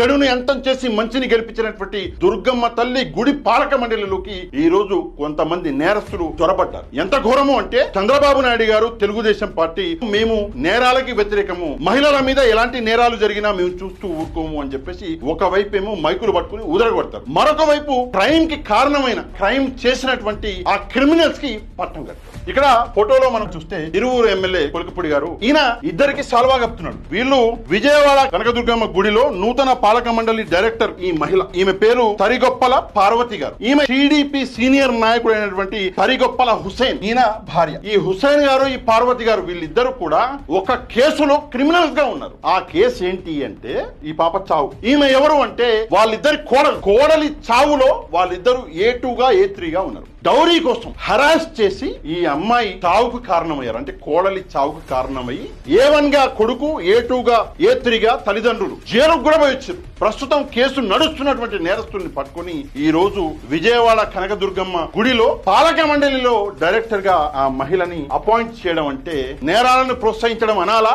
చెడుని అంతం చేసి మంచిని గెలిపించినటువంటి దుర్గమ్మ తల్లి గుడి పాలక మండలిలోకి ఈ రోజు కొంతమంది నేరస్తులు చొరబడ్డారు. ఎంత ఘోరము అంటే చంద్రబాబు నాయుడు గారు తెలుగుదేశం పార్టీ మేము నేరాలకి వ్యతిరేకము, మహిళల మీద ఎలాంటి నేరాలు జరిగినా మేము చూస్తూ ఊరుకోము అని చెప్పేసి ఒకవైపు ఏమో మైకులు పట్టుకుని ఉదరగొడతారు, మరొక వైపు క్రైమ్ కి కారణమైన క్రైమ్ చేసినటువంటి ఆ క్రిమినల్స్ కి పట్టం కట్టారు. ఇక్కడ ఫోటోలో మనం చూస్తే ఇరువురు ఎమ్మెల్యే కొలికపూడి గారు, ఈయన ఇద్దరికి సాల్వా కప్పుతున్నాడు. వీళ్ళు విజయవాడ కనకదుర్గమ్మ గుడిలో నూతన పాలక మండలి డైరెక్టర్ ఈ మహిళ, ఈమె పేరు తరిగొప్పల పార్వతి గారు. ఈమె టీడీపీ సీనియర్ నాయకుడు అయినటువంటి తరిగొప్పల హుసేన్, ఈయన భార్య. ఈ హుసేన్ గారు ఈ పార్వతి గారు వీళ్ళిద్దరు కూడా ఒక కేసులో క్రిమినల్స్ గా ఉన్నారు. ఆ కేసు ఏంటి అంటే ఈ పాప చావు. ఈమె ఎవరు అంటే వాళ్ళిద్దరి కోడలి చావులో వాళ్ళిద్దరు A2 గా A3 గా ఉన్నారు. డౌరీ కోసం హరాస్ చేసి ఈ అమ్మాయి చావుకు కారణమయ్యారు. అంటే కోడలి చావుకు కారణమయ్యి A1 గా కొడుకు, A2 గా A3 గా తల్లిదండ్రులు జైలుకు కూడా వచ్చారు. ప్రస్తుతం కేసు నడుస్తున్నటువంటి నేరస్తుల్ని పట్టుకుని ఈ రోజు విజయవాడ కనకదుర్గమ్మ గుడిలో పాలక మండలిలో డైరెక్టర్ గా ఆ మహిళని అపాయింట్ చేయడం అంటే నేరాలను ప్రోత్సహించడం అనాలా?